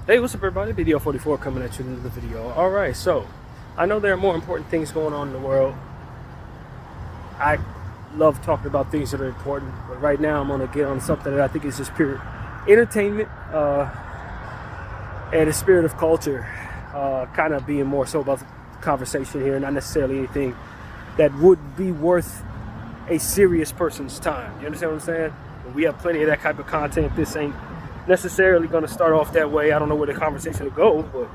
Hey, what's up everybody? BDF 44 coming at you in the video. Alright, so I know there are more important things going on in the world. I love talking about things that are important, but right now I'm going to get on something that I think is just pure entertainment and the spirit of culture, kind of being more so about the conversation here, not necessarily anything that would be worth a serious person's time. You understand what I'm saying? We have plenty of that type of content. This ain't necessarily going to start off that way. I don't know where the conversation will go, but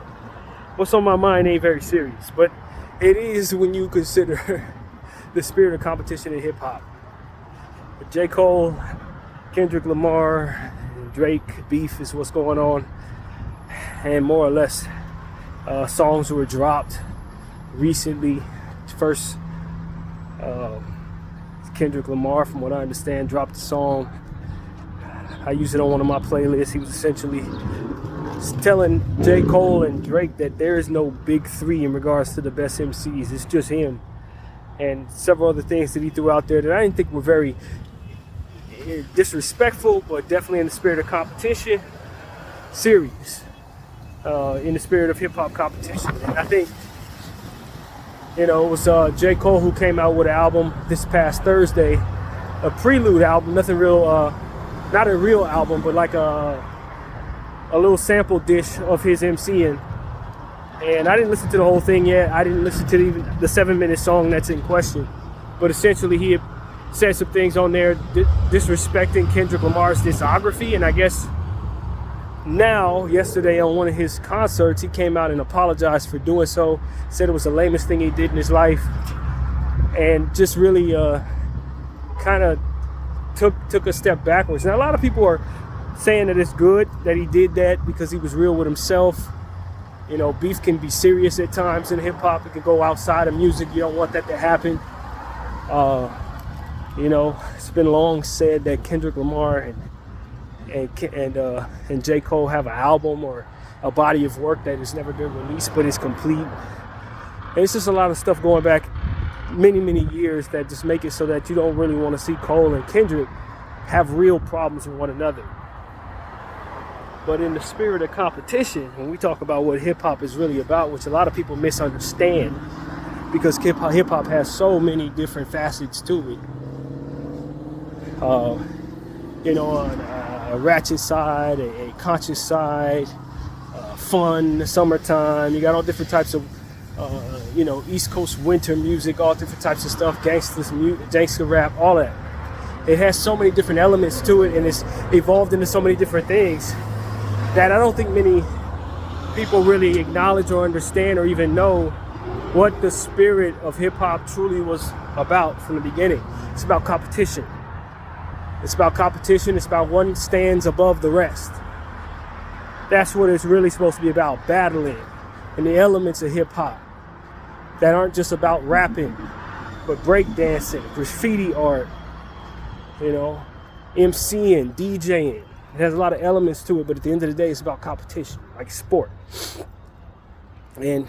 what's on my mind ain't very serious. But it is when you consider the spirit of competition in hip-hop. J.Cole, Kendrick, Lamar, and Drake beef is what's going on. And more or less, songs were dropped recently. First, Kendrick Lamar, from what I understand, dropped the song. I used it on one of my playlists. He was essentially telling J. Cole and Drake that there is no big three in regards to the best MCs. It's just him. And several other things that he threw out there that I didn't think were very disrespectful, but definitely in the spirit of competition, serious. In the spirit of hip-hop competition. And I think, it was J. Cole who came out with an album this past Thursday, a prelude album, nothing real, not a real album, but like a little sample dish of his MCing. And I didn't listen to the whole thing yet. I didn't listen to even the 7-minute song that's in question. But essentially he had said some things on there disrespecting Kendrick Lamar's discography. And I guess now, yesterday on one of his concerts, he came out and apologized for doing so. Said it was the lamest thing he did in his life. And just really kind of took a step backwards. Now a lot of people are saying that it's good that he did that because he was real with himself. Beef can be serious at times in hip-hop. It can go outside of music. You don't want that to happen. It's been long said that Kendrick Lamar and J. Cole have an album or a body of work that has never been released but is complete. And it's just a lot of stuff going back many years that just make it so that you don't really want to see Cole and Kendrick have real problems with one another. But in the spirit of competition, when we talk about what hip-hop is really about, which a lot of people misunderstand because hip-hop has so many different facets to it. On a ratchet side, a conscious side, fun, summertime. You got all different types of East Coast winter music, all different types of stuff, gangster rap, all that. It has so many different elements to it, and it's evolved into so many different things that I don't think many people really acknowledge or understand or even know what the spirit of hip-hop truly was about from the beginning. It's about competition. It's about competition. It's about one stands above the rest. That's what it's really supposed to be about, battling and the elements of hip-hop that aren't just about rapping, but breakdancing, graffiti art, MCing, DJing. It has a lot of elements to it, but at the end of the day, it's about competition, like sport. And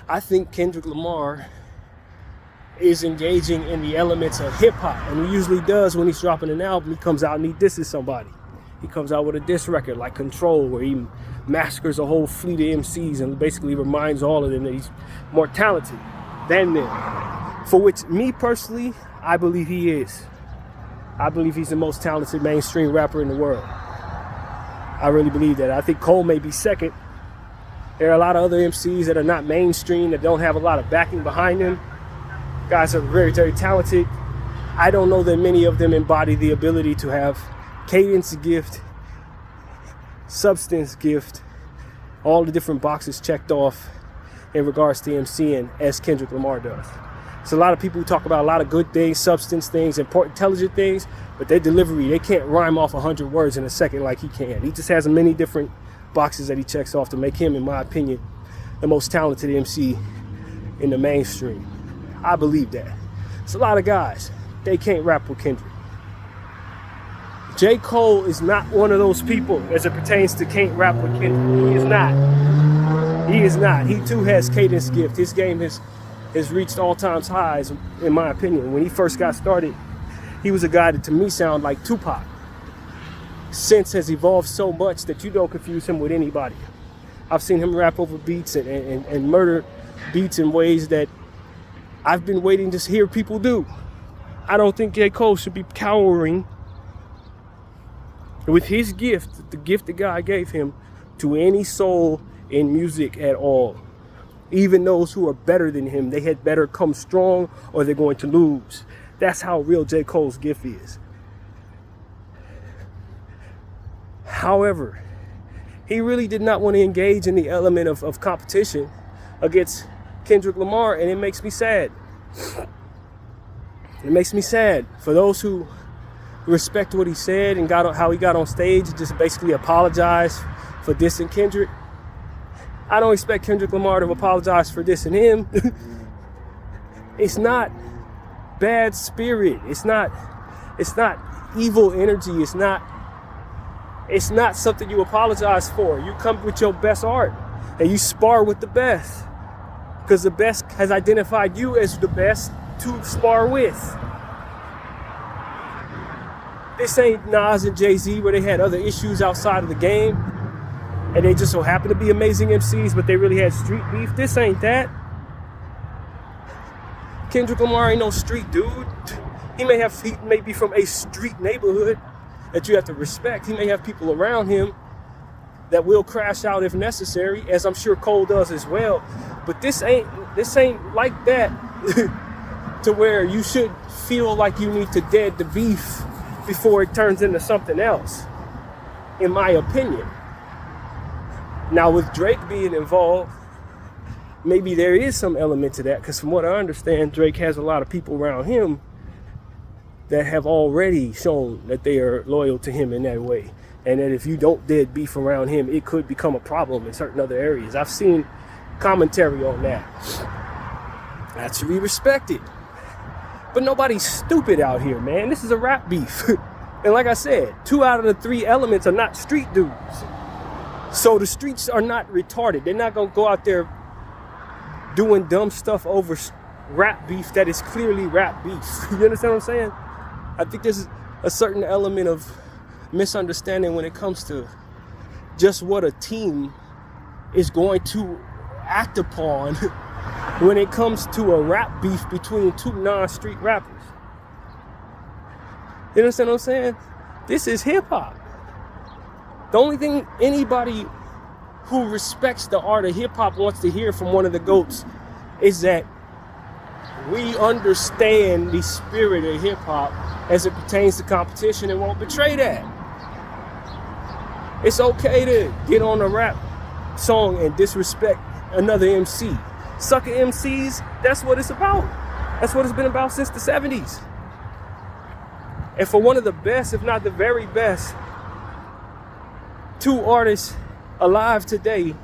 I think Kendrick Lamar is engaging in the elements of hip-hop, and he usually does when he's dropping an album. He comes out and he disses somebody. He comes out with a diss record like Control, where he massacres a whole fleet of MCs and basically reminds all of them that he's more talented than them. For which, me personally, I believe he is. I believe he's the most talented mainstream rapper in the world. I really believe that. I think Cole may be second. There are a lot of other MCs that are not mainstream, that don't have a lot of backing behind them. Guys are very talented. I don't know that many of them embody the ability to have cadence gift, substance gift, all the different boxes checked off in regards to MCing as Kendrick Lamar does. So a lot of people who talk about a lot of good things, substance things, important, intelligent things, but their delivery, they can't rhyme off 100 words in a second like he can. He just has many different boxes that he checks off to make him, in my opinion, the most talented MC in the mainstream. I believe that. It's a lot of guys, they can't rap with Kendrick. J. Cole is not one of those people as it pertains to can't rap with Kendrick. He is not. He is not. He too has cadence gift. His game has reached all-time highs, in my opinion. When he first got started, he was a guy that to me sounded like Tupac. sense has evolved so much that you don't confuse him with anybody. I've seen him rap over beats and murder beats in ways that I've been waiting to hear people do. I don't think J. Cole should be cowering with his gift, the gift that God gave him, to any soul in music at all. Even those who are better than him, they had better come strong or they're going to lose. That's how real J. Cole's gift is. However, he really did not want to engage in the element of competition against Kendrick Lamar, and it makes me sad. It makes me sad for those who respect what he said and how he got on stage and just basically apologized for dissing Kendrick. I don't expect Kendrick Lamar to apologize for dissing him. It's not bad spirit. It's not evil energy. It's not something you apologize for. You come with your best art and you spar with the best, because the best has identified you as the best to spar with. This ain't Nas and Jay-Z where they had other issues outside of the game and they just so happen to be amazing MCs, but they really had street beef. This ain't that. Kendrick Lamar ain't no street dude. He may be from a street neighborhood that you have to respect. He may have people around him that will crash out if necessary, as I'm sure Cole does as well. But this ain't like that to where you should feel like you need to dead the beef before it turns into something else, in my opinion. Now, with Drake being involved, maybe there is some element to that, because from what I understand, Drake has a lot of people around him that have already shown that they are loyal to him in that way, and that if you don't dead beef around him, it could become a problem in certain other areas. I've seen commentary on that. That's to be respected. But nobody's stupid out here, man. This is a rap beef. And like I said, 2 out of the 3 elements are not street dudes. So the streets are not retarded. They're not going to go out there doing dumb stuff over rap beef that is clearly rap beef. You understand what I'm saying? I think there's a certain element of misunderstanding when it comes to just what a team is going to act upon when it comes to a rap beef between 2 non-street rappers. You understand what I'm saying? This is hip-hop. The only thing anybody who respects the art of hip-hop wants to hear from one of the GOATs is that we understand the spirit of hip-hop as it pertains to competition and won't betray that. It's okay to get on a rap song and disrespect another MC. Sucker MCs, that's what it's about. That's what it's been about since the 70s. And for one of the best, if not the very best, 2 artists alive today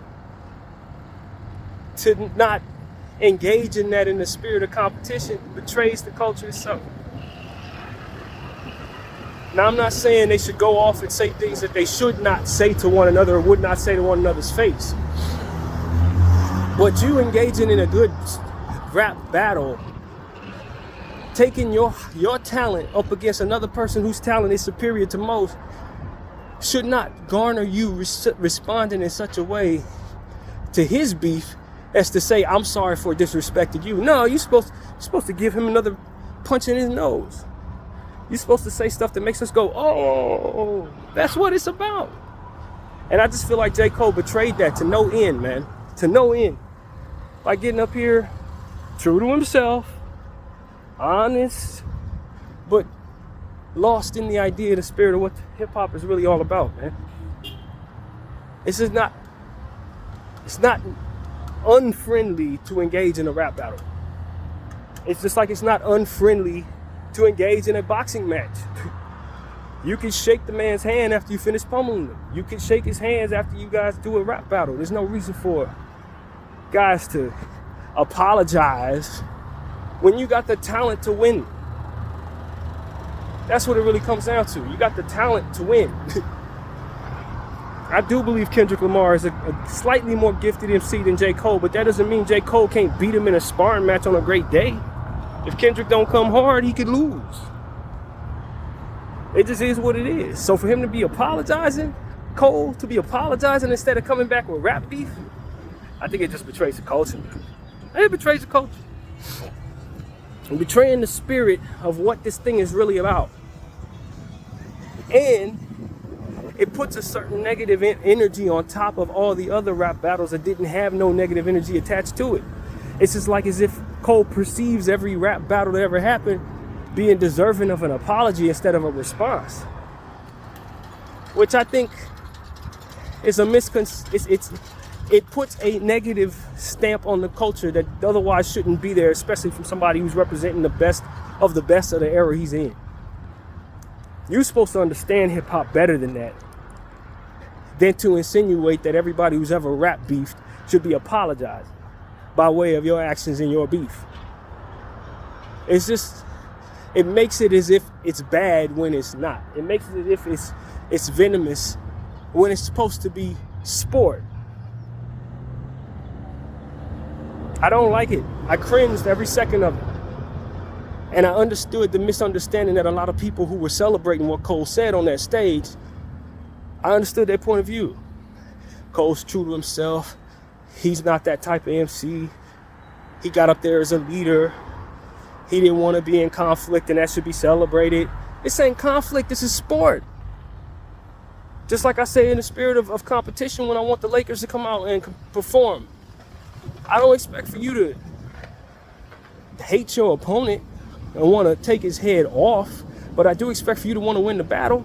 to not engage in that in the spirit of competition betrays the culture itself. Now, I'm not saying they should go off and say things that they should not say to one another or would not say to one another's face. But you engaging in a good rap battle, taking your talent up against another person whose talent is superior to most, should not garner you responding in such a way to his beef as to say, I'm sorry for disrespecting you. No, you're supposed to give him another punch in his nose. You're supposed to say stuff that makes us go, oh, that's what it's about. And I just feel like J. Cole betrayed that to no end, man. To no end. By getting up here, true to himself, honest, but lost in the idea, the spirit of what hip-hop is really all about, man. It's not unfriendly to engage in a rap battle. It's just like it's not unfriendly to engage in a boxing match. You can shake the man's hand after you finish pummeling him. You can shake his hands after you guys do a rap battle. There's no reason for guys to apologize when you got the talent to win. That's what it really comes down to. You got the talent to win. I do believe Kendrick Lamar is a slightly more gifted MC than J. Cole, but that doesn't mean J. Cole can't beat him in a sparring match on a great day. If Kendrick don't come hard, he could lose. It just is what it is. So for him to be apologizing, Cole, to be apologizing instead of coming back with rap beef, I think it just betrays the culture. It betrays the culture. And betraying the spirit of what this thing is really about. And it puts a certain negative energy on top of all the other rap battles that didn't have no negative energy attached to it. It's just like as if Cole perceives every rap battle that ever happened being deserving of an apology instead of a response. Which I think is a it puts a negative stamp on the culture that otherwise shouldn't be there, especially from somebody who's representing the best of the era he's in. You're supposed to understand hip hop better than that, than to insinuate that everybody who's ever rap beefed should be apologizing by way of your actions in your beef. It's just, it makes it as if it's bad when it's not. It makes it as if it's venomous when it's supposed to be sport. I don't like it. I cringed every second of it. And I understood the misunderstanding that a lot of people who were celebrating what Cole said on that stage, I understood their point of view. Cole's true to himself. He's not that type of MC. He got up there as a leader. He didn't want to be in conflict, and that should be celebrated. This ain't conflict, this is sport. Just like I say, in the spirit of competition, when I want the Lakers to come out and perform, I don't expect for you to hate your opponent and want to take his head off, but I do expect for you to want to win the battle.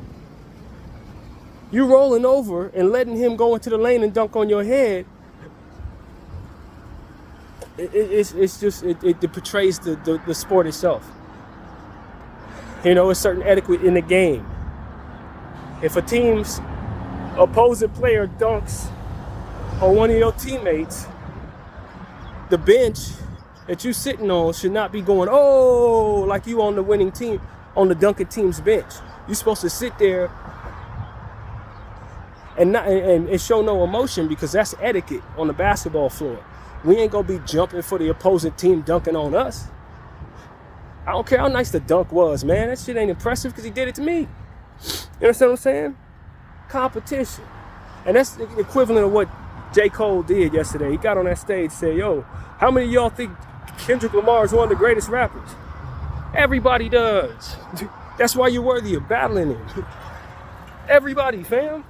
You rolling over and letting him go into the lane and dunk on your head, it portrays the sport itself. You know, a certain etiquette in the game. If a team's opposing player dunks on one of your teammates, the bench that you sitting on should not be going, oh, like you on the winning team, on the dunking team's bench. You're supposed to sit there and show no emotion, because that's etiquette on the basketball floor. We ain't gonna be jumping for the opposing team dunking on us. I don't care how nice the dunk was, man. That shit ain't impressive because he did it to me. You understand what I'm saying? Competition. And that's the equivalent of what J.Cole did yesterday. He got on that stage and said, yo, how many of y'all think Kendrick Lamar is one of the greatest rappers? Everybody does. That's why you're worthy of battling him. Everybody, fam.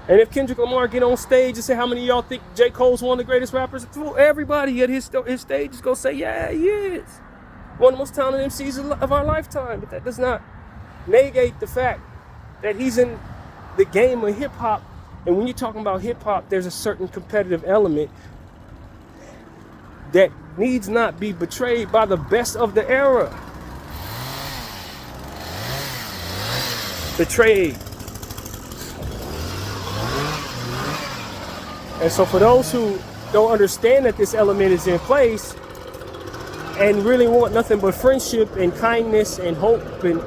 And if Kendrick Lamar get on stage and say, how many of y'all think J. Cole's one of the greatest rappers? Everybody at his stage is going to say, yeah, he is. One of the most talented MCs of our lifetime. But that does not negate the fact that he's in the game of hip hop. And when you're talking about hip hop, there's a certain competitive element that needs not be betrayed by the best of the era. Betrayed. And so for those who don't understand that this element is in place and really want nothing but friendship and kindness and hope and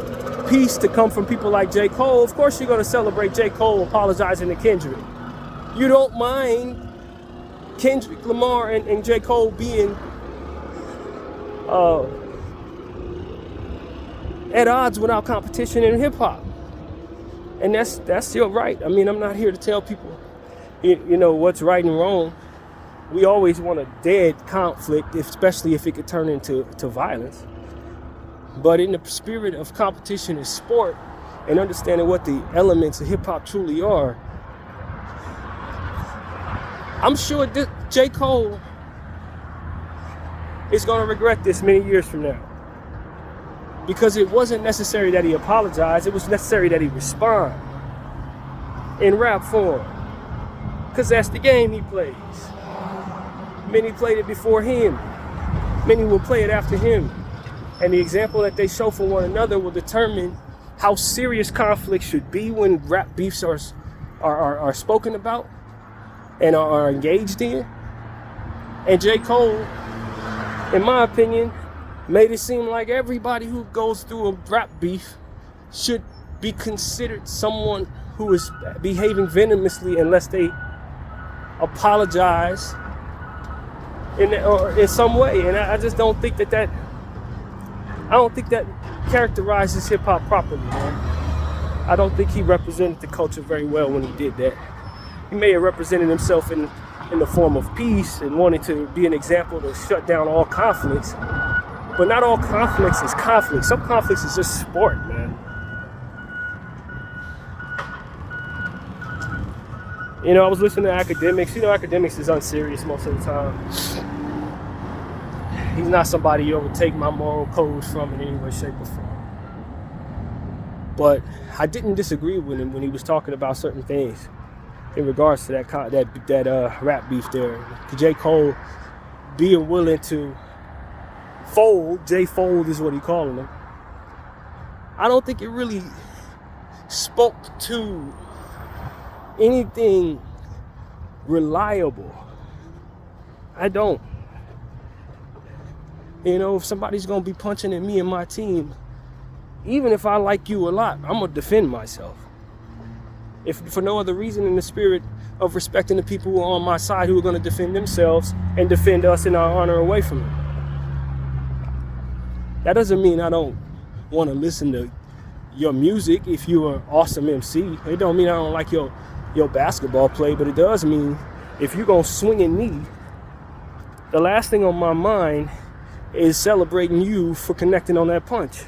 peace to come from people like J. Cole, of course you're going to celebrate J. Cole apologizing to Kendrick. You don't mind Kendrick Lamar and J. Cole being at odds without competition in hip hop. And that's your right. I mean, I'm not here to tell people, you know, what's right and wrong. We always want a dead conflict, especially if it could turn into violence. But in the spirit of competition and sport and understanding what the elements of hip hop truly are, I'm sure J. Cole is going to regret this many years from now. Because it wasn't necessary that he apologize, it was necessary that he respond in rap form. Because that's the game he plays. Many played it before him. Many will play it after him. And the example that they show for one another will determine how serious conflict should be when rap beefs are spoken about and are engaged in. And J. Cole, in my opinion, made it seem like everybody who goes through a rap beef should be considered someone who is behaving venomously unless they apologize in some way. And I just don't think that I don't think that characterizes hip hop properly, man. I don't think he represented the culture very well when he did that. He may have represented himself in the form of peace and wanted to be an example to shut down all conflicts. But not all conflicts is conflict. Some conflicts is just sport, man. You know, I was listening to Academics. You know, Academics is unserious most of the time. He's not somebody you ever take my moral codes from in any way, shape, or form. But I didn't disagree with him when he was talking about certain things in regards to that rap beef there. J.Cole being willing to fold, J-Fold is what he calling him. I don't think it really spoke to anything reliable. I don't. You know, if somebody's gonna be punching at me and my team, even if I like you a lot, I'm gonna defend myself. If for no other reason, in the spirit of respecting the people who are on my side, who are gonna defend themselves and defend us in our honor away from it. That doesn't mean I don't want to listen to your music if you're an awesome MC. It don't mean I don't like your basketball play, but it does mean if you're gonna swing at me, the last thing on my mind is celebrating you for connecting on that punch.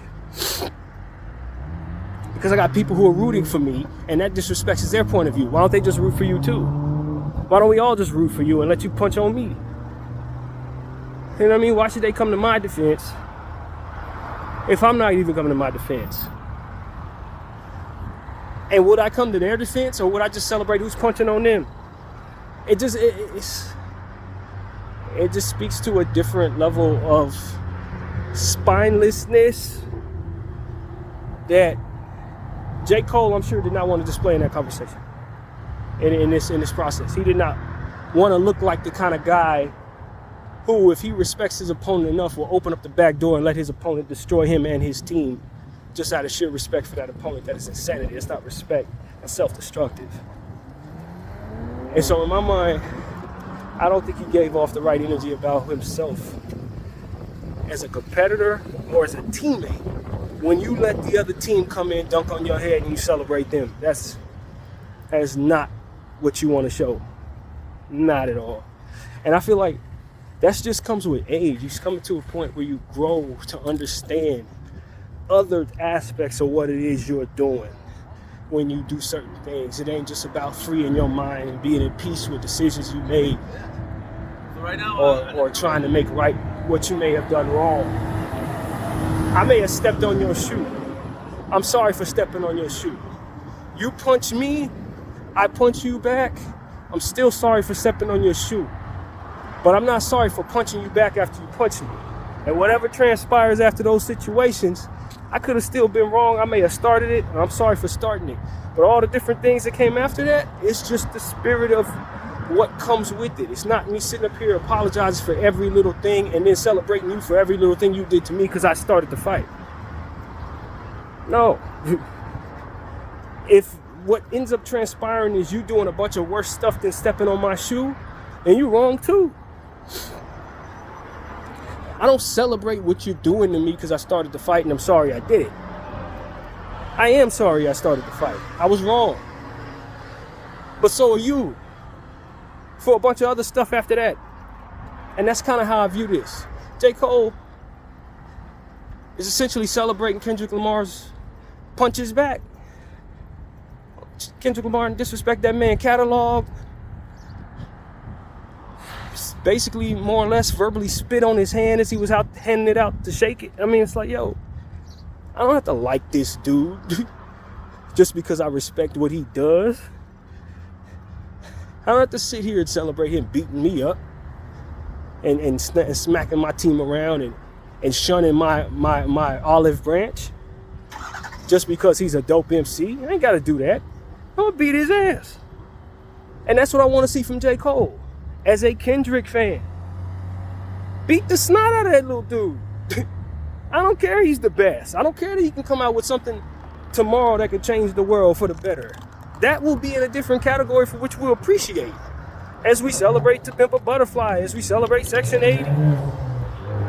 Because I got people who are rooting for me, and that disrespects their point of view. Why don't they just root for you too? Why don't we all just root for you and let you punch on me? You know what I mean? Why should they come to my defense if I'm not even coming to my defense? And would I come to their defense, or would I just celebrate who's punching on them? It just speaks to a different level of spinelessness that J.Cole, I'm sure, did not want to display in that conversation. In this process, he did not want to look like the kind of guy who, if he respects his opponent enough, will open up the back door and let his opponent destroy him and his team, just out of sheer respect for that opponent. That is insanity. It's not respect. It's self-destructive. And so in my mind, I don't think he gave off the right energy about himself as a competitor or as a teammate when you let the other team come in, dunk on your head, and you celebrate them. That is not what you want to show. Not at all. And I feel like that just comes with age. You're coming to a point where you grow to understand other aspects of what it is you're doing when you do certain things. It ain't just about freeing your mind and being in peace with decisions you made, right now, or trying to make right what you may have done wrong. I may have stepped on your shoe. I'm sorry for stepping on your shoe. You punch me, I punch you back. I'm still sorry for stepping on your shoe. But I'm not sorry for punching you back after you punch me. And whatever transpires after those situations, I could have still been wrong. I may have started it, and I'm sorry for starting it. But all the different things that came after that, it's just the spirit of what comes with it. It's not me sitting up here apologizing for every little thing and then celebrating you for every little thing you did to me because I started the fight. No. If what ends up transpiring is you doing a bunch of worse stuff than stepping on my shoe, then you're wrong too. I don't celebrate what you're doing to me because I started the fight and I'm sorry I did it. I am sorry I started the fight. I was wrong. But so are you. For a bunch of other stuff after that. And that's kind of how I view this. J.Cole is essentially celebrating Kendrick Lamar's punches back. Kendrick Lamar didn't disrespect that man's catalog. Basically, more or less, verbally spit on his hand as he was out handing it out to shake it. I mean, it's like, yo, I don't have to like this dude just because I respect what he does. I don't have to sit here and celebrate him beating me up and smacking my team around and shunning my olive branch just because he's a dope MC. I ain't got to do that. I'm going to beat his ass. And that's what I want to see from J. Cole. As a Kendrick fan, beat the snot out of that little dude. I don't care he's the best. I don't care that he can come out with something tomorrow that could change the world for the better. That will be in a different category for which we'll appreciate. As we celebrate To Pimp a Butterfly, as we celebrate Section 80.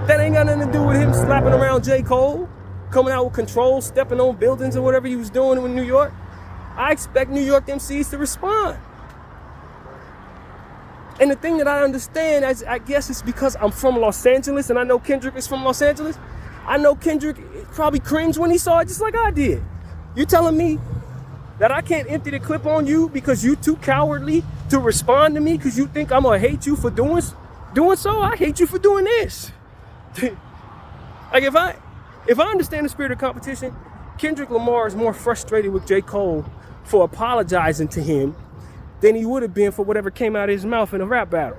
That ain't got nothing to do with him slapping around J.Cole, coming out with control, stepping on buildings or whatever he was doing in New York. I expect New York MCs to respond. And the thing that I understand, I guess it's because I'm from Los Angeles and I know Kendrick is from Los Angeles. I know Kendrick probably cringed when he saw it just like I did. You telling me that I can't empty the clip on you because you too cowardly to respond to me because you think I'm gonna hate you for doing so? I hate you for doing this. Like if I understand the spirit of competition, Kendrick Lamar is more frustrated with J. Cole for apologizing to him than he would have been for whatever came out of his mouth in a rap battle.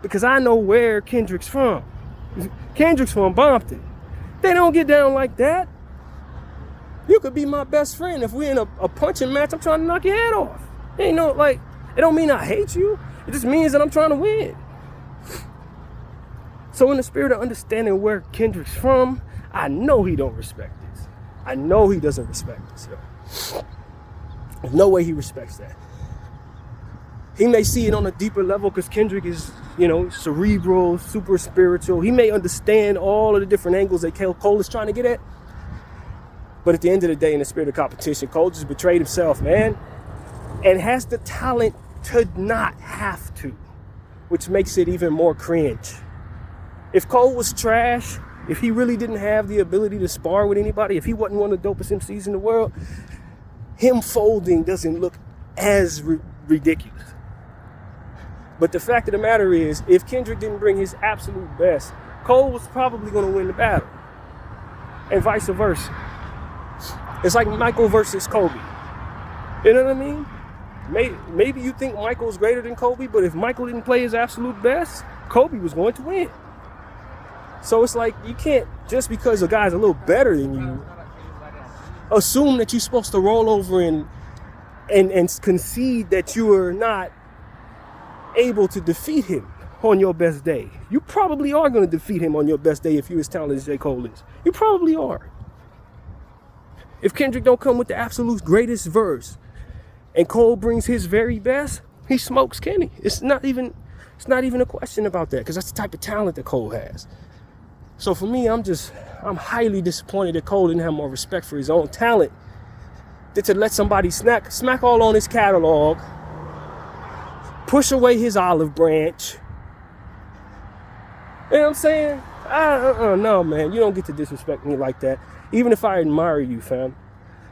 Because I know where Kendrick's from. Kendrick's from Bompton. They don't get down like that. You could be my best friend. If we're in a punching match, I'm trying to knock your head off. It don't mean I hate you. It just means that I'm trying to win. So in the spirit of understanding where Kendrick's from, I know he don't respect this. I know he doesn't respect this. Yo. There's no way he respects that. He may see it on a deeper level because Kendrick is, cerebral, super spiritual. He may understand all of the different angles that Cole is trying to get at. But at the end of the day, in the spirit of competition, Cole just betrayed himself, man. And has the talent to not have to, which makes it even more cringe. If Cole was trash, if he really didn't have the ability to spar with anybody, if he wasn't one of the dopest MCs in the world, him folding doesn't look as ridiculous. But the fact of the matter is, if Kendrick didn't bring his absolute best, Cole was probably going to win the battle. And vice versa. It's like Michael versus Kobe. You know what I mean? Maybe you think Michael's greater than Kobe, but if Michael didn't play his absolute best, Kobe was going to win. So it's like you can't, just because a guy's a little better than you, assume that you're supposed to roll over and concede that you are not able to defeat him on your best day. You probably are going to defeat him on your best day if you're as talented as J. Cole is. You probably are. If Kendrick don't come with the absolute greatest verse and Cole brings his very best, he smokes Kenny. It's not even a question about that because that's the type of talent that Cole has. So for me, I'm highly disappointed that Cole didn't have more respect for his own talent than to let somebody smack all on his catalog, push away his olive branch. You know what I'm saying? No, man, you don't get to disrespect me like that. Even if I admire you, fam.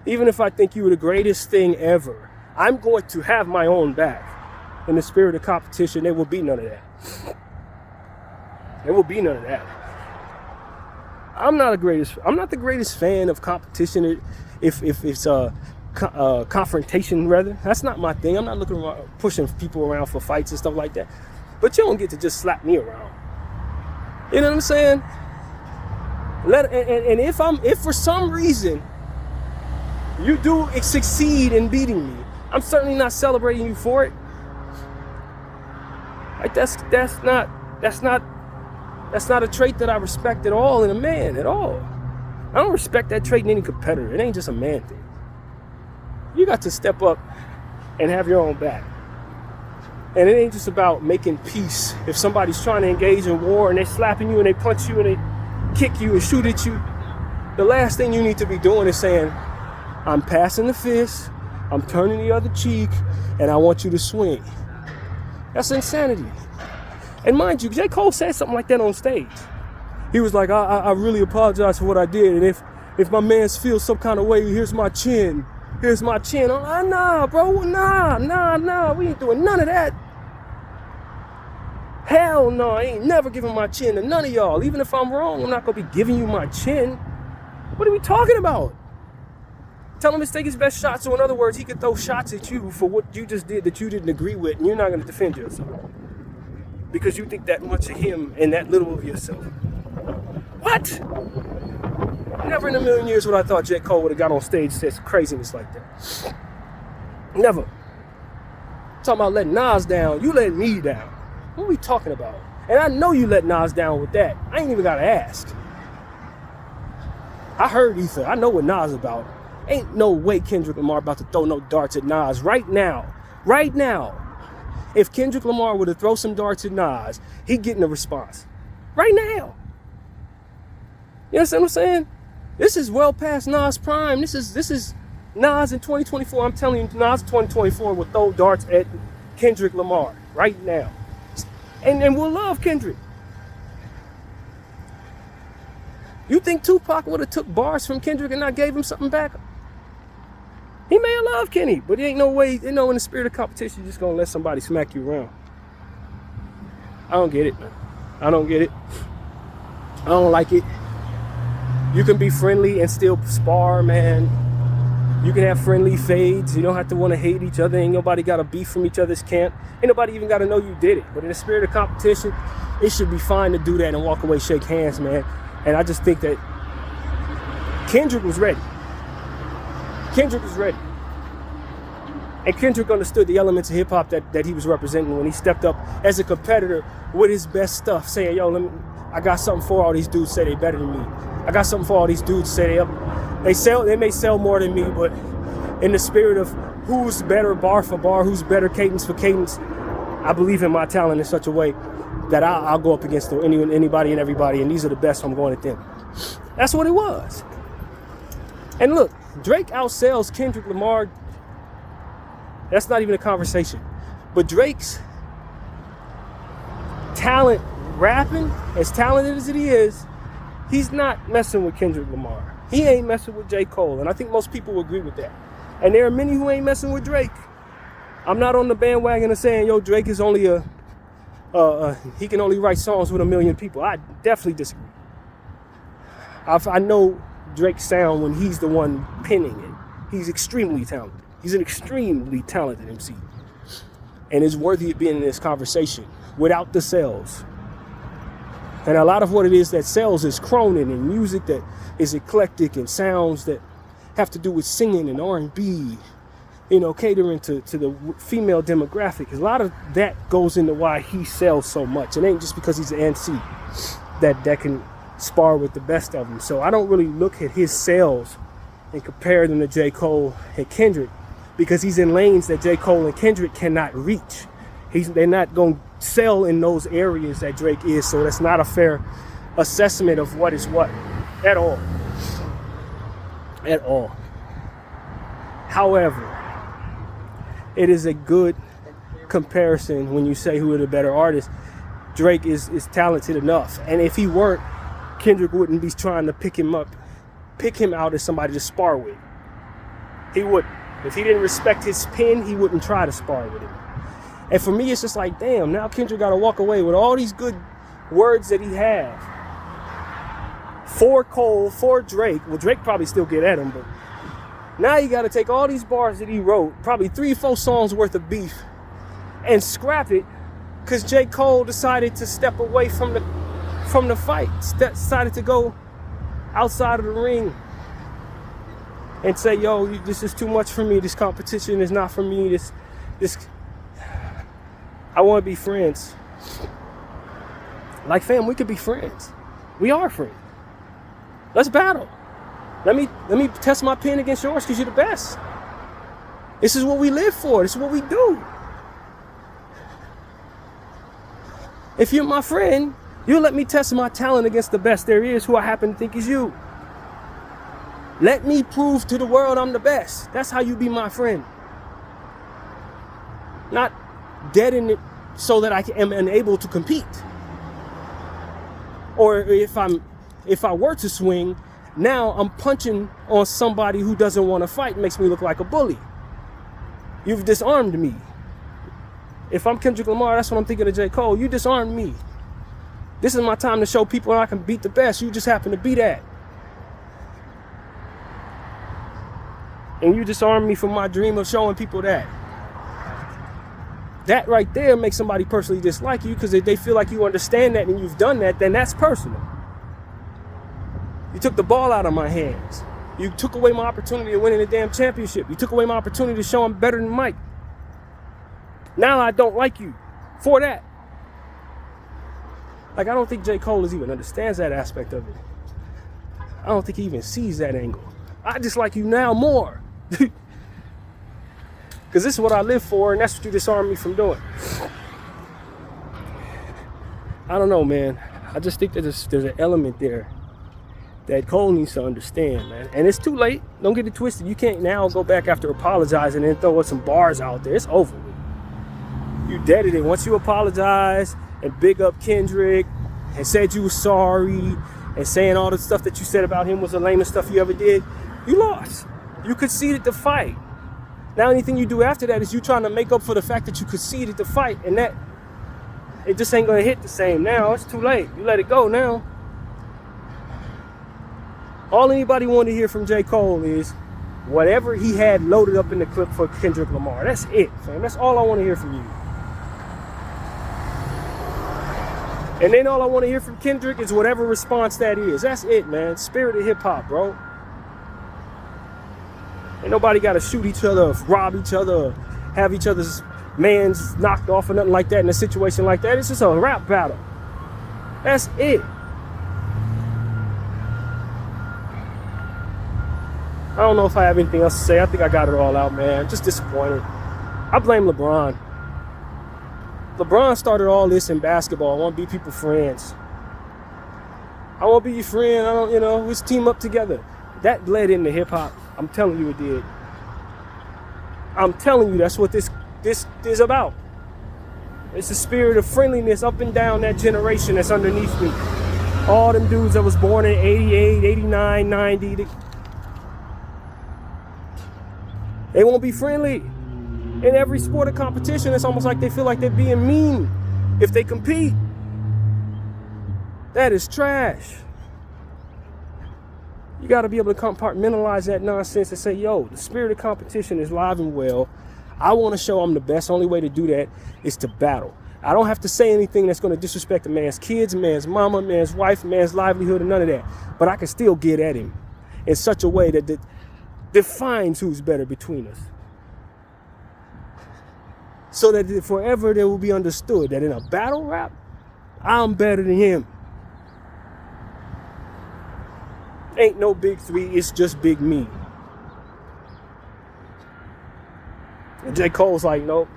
Even if I think you were the greatest thing ever, I'm going to have my own back. In the spirit of competition, there will be none of that. There will be none of that. I'm not the greatest fan of competition if it's confrontation, rather. That's not my thing. I'm not looking around, pushing people around for fights and stuff like that. But you don't get to just slap me around. You know what I'm saying? And if for some reason you do succeed in beating me, I'm certainly not celebrating you for it. Like that's not a trait that I respect at all in a man at all. I don't respect that trait in any competitor. It ain't just a man thing. You got to step up and have your own back. And it ain't just about making peace. If somebody's trying to engage in war and they're slapping you and they punch you and they kick you and shoot at you, the last thing you need to be doing is saying, I'm passing the fist, I'm turning the other cheek, and I want you to swing. That's insanity. And mind you, J. Cole said something like that on stage. He was like, I really apologize for what I did, and if my mans feel some kind of way, here's my chin. Here's my chin. I'm like, nah, bro, nah, we ain't doing none of that. Hell no, I ain't never giving my chin to none of y'all. Even if I'm wrong, I'm not gonna be giving you my chin. What are we talking about? Tell him to take his best shot, so in other words, he could throw shots at you for what you just did that you didn't agree with, and you're not gonna defend yourself. Because you think that much of him and that little of yourself. What? Never in a million years would I thought J. Cole would have got on stage and said some craziness like that. Never. Talking about letting Nas down, you let me down. What are we talking about? And I know you let Nas down with that. I ain't even gotta ask. I heard Ether. I know what Nas about. Ain't no way Kendrick Lamar about to throw no darts at Nas right now. Right now. If Kendrick Lamar were to throw some darts at Nas, he'd get a response. Right now. You understand what I'm saying? This is well past Nas' prime. This is Nas in 2024. I'm telling you, Nas 2024 will throw darts at Kendrick Lamar right now. And we'll love Kendrick. You think Tupac would have took bars from Kendrick and not gave him something back? He may have loved Kenny, but there ain't no way, in the spirit of competition, you're just gonna let somebody smack you around. I don't get it, man. I don't get it. I don't like it. You can be friendly and still spar, man. You can have friendly fades. You don't have to want to hate each other. Ain't nobody got to beef from each other's camp. Ain't nobody even got to know you did it. But in the spirit of competition, it should be fine to do that and walk away, shake hands, man. And I just think that Kendrick was ready. Kendrick was ready. And Kendrick understood the elements of hip-hop that he was representing when he stepped up as a competitor with his best stuff, saying, yo, I got something for all these dudes say they better than me. I got something for all these dudes say they may sell more than me, but in the spirit of who's better bar for bar, who's better cadence for cadence, I believe in my talent in such a way that I'll go up against anybody and everybody, and these are the best, so I'm going at them. That's what it was. And look, Drake outsells Kendrick Lamar. That's not even a conversation. But Drake's talent, rapping, as talented as he is, he's not messing with Kendrick Lamar. He ain't messing with J.Cole, and I think most people agree with that. And there are many who ain't messing with Drake. I'm not on the bandwagon of saying, yo, Drake is only he can only write songs with 1 million people. I definitely disagree. I know Drake's sound when he's the one penning it. He's extremely talented. He's an extremely talented MC. And is worthy of being in this conversation without the sales. And a lot of what it is that sells is Cronin and music that is eclectic and sounds that have to do with singing and R&B, catering to the female demographic. A lot of that goes into why he sells so much. It ain't just because he's an MC that can spar with the best of them. So I don't really look at his sales and compare them to J. Cole and Kendrick, because he's in lanes that J. Cole and Kendrick cannot reach. They're not going to sell in those areas that Drake is, so that's not a fair assessment of what is what at all. At all. However, it is a good comparison when you say who are the better artists. Drake is talented enough, and if he weren't, Kendrick wouldn't be trying to pick him out as somebody to spar with. He wouldn't. If he didn't respect his pen, he wouldn't try to spar with him. And for me, it's just like, damn, now Kendrick got to walk away with all these good words that he have. For Cole, for Drake. Well, Drake probably still get at him, but now you got to take all these bars that he wrote, probably 3-4 songs worth of beef, and scrap it because J. Cole decided to step away from the fight, decided to go outside of the ring and say, yo, this is too much for me. This competition is not for me. This I want to be friends. Like, fam, we could be friends. We are friends. Let's battle. Let me test my pen against yours because you're the best. This is what we live for. This is what we do. If you're my friend, you'll let me test my talent against the best there is, who I happen to think is you. Let me prove to the world I'm the best. That's how you be my friend. Not dead in it so that I am unable to compete. Or if I were to swing, now I'm punching on somebody who doesn't want to fight, makes me look like a bully. You've disarmed me. If I'm Kendrick Lamar, that's what I'm thinking of J. Cole. You disarmed me. This is my time to show people I can beat the best. You just happen to be that. And you disarmed me from my dream of showing people that. That right there makes somebody personally dislike you, because if they feel like you understand that and you've done that, then that's personal. You took the ball out of my hands. You took away my opportunity to win in the damn championship. You took away my opportunity to show I'm better than Mike. Now I don't like you for that. Like, I don't think J. Cole even understands that aspect of it. I don't think he even sees that angle. I dislike you now more. Because this is what I live for, and that's what you disarmed me from doing. I don't know, man. I just think that there's an element there that Cole needs to understand, man. And it's too late. Don't get it twisted. You can't now go back after apologizing and throw some bars out there. It's over with. You deaded it. Once you apologize and big up Kendrick and said you were sorry and saying all the stuff that you said about him was the lamest stuff you ever did, you lost. You conceded the fight. Now anything you do after that is you trying to make up for the fact that you conceded the fight, and that it just ain't gonna hit the same now. It's too late. You let it go now. All anybody wanted to hear from J. Cole is whatever he had loaded up in the clip for Kendrick Lamar. That's it, fam. That's all I want to hear from you. And then all I want to hear from Kendrick is whatever response that is. That's it, man. Spirit of hip-hop, bro. Ain't nobody got to shoot each other, rob each other, have each other's mans knocked off or nothing like that in a situation like that. It's just a rap battle. That's it. I don't know if I have anything else to say. I think I got it all out, man. Just disappointed. I blame LeBron. LeBron started all this in basketball. I want to be people friends. I want to be your friend. I don't, let's team up together. That bled into hip hop. I'm telling you it did. I'm telling you that's what this is about. It's the spirit of friendliness up and down that generation that's underneath me. All them dudes that was born in 88, 89, 90. They won't be friendly. In every sport of competition, it's almost like they feel like they're being mean if they compete. That is trash. You got to be able to compartmentalize that nonsense and say, yo, the spirit of competition is live and well. I want to show I'm the best. The only way to do that is to battle. I don't have to say anything that's going to disrespect a man's kids, man's mama, man's wife, man's livelihood, and none of that. But I can still get at him in such a way that defines who's better between us. So that forever there will be understood that in a battle rap, I'm better than him. Ain't no big three, it's just big me. And J. Cole's like, nope,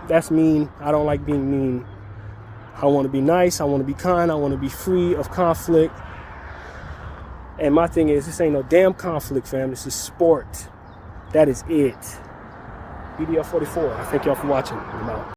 that's mean. I don't like being mean. I want to be nice, I want to be kind, I want to be free of conflict. And my thing is, this ain't no damn conflict, fam. This is sport. That is it. BDF 44. I thank y'all for watching. I'm out.